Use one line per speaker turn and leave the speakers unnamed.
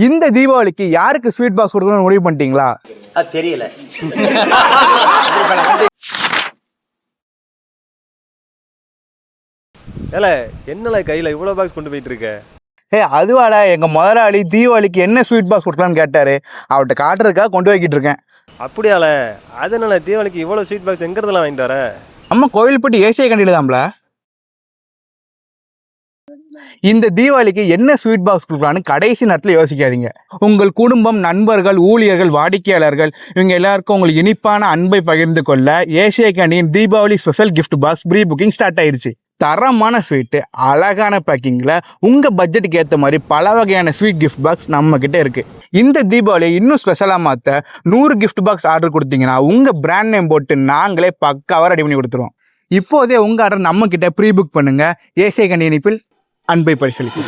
இந்த தீபாவளிக்கு யாருக்கு ஸ்வீட் பாக்ஸ் கொடுக்கணும்னு முடிவு பண்ணிட்டீங்களா?
தெரியல.
ஏல என்னல கையில இவ்வளவு பாக்ஸ் கொண்டு போயிட்டு இருக்க?
அதுவால எங்க முதலாளி தீபாவளிக்கு என்ன ஸ்வீட் பாக்ஸ் கொடுக்கலான்னு கேட்டாரு. அவர்கிட்ட காட்டுறதுக்காக கொண்டு வைக்கிட்டு இருக்கேன்.
அப்படியால? அதனால தீபாவளிக்கு இவ்வளவு ஸ்வீட் பாக்ஸ் எங்க இருந்தெல்லாம் வாங்கிட்டு வர?
நம்ம கோயில்பட்டி ஏசிய கண்டியில தான்ல. இந்த தீபாவளிக்கு என்ன ஸ்வீட் பாக்ஸ் கொடுக்கலான்னு கடைசி நேரத்தில் யோசிக்காதீங்க. உங்கள் குடும்பம், நண்பர்கள், ஊழியர்கள், வாடிக்கையாளர்கள் இவங்க எல்லாருக்கும் உங்களுக்கு இனிப்பான அன்பை பகிர்ந்து கொள்ள ஏசிய கண்டியின் Deepavali special gift box pre booking start ஆயிடுச்சு. தரமான ஸ்வீட்டு, அழகான பேக்கிங்கில் உங்கள் பட்ஜெட்டுக்கு ஏற்ற மாதிரி பல வகையான ஸ்வீட் கிஃப்ட் பாக்ஸ் நம்மக்கிட்ட இருக்குது. இந்த தீபாவளியை இன்னும் ஸ்பெஷலாக மாற்ற 100 கிஃப்ட் பாக்ஸ் ஆர்டர் கொடுத்தீங்கன்னா உங்கள் பிராண்ட் நேம் போட்டு நாங்களே பக்காவாக ரெடி பண்ணி கொடுத்துருவோம். இப்போதே உங்கள் ஆர்டர் நம்மக்கிட்ட ப்ரீ புக் பண்ணுங்கள். ஏசிய கண்டி இனிப்பில் அன்பை பரிசளிக்கும்.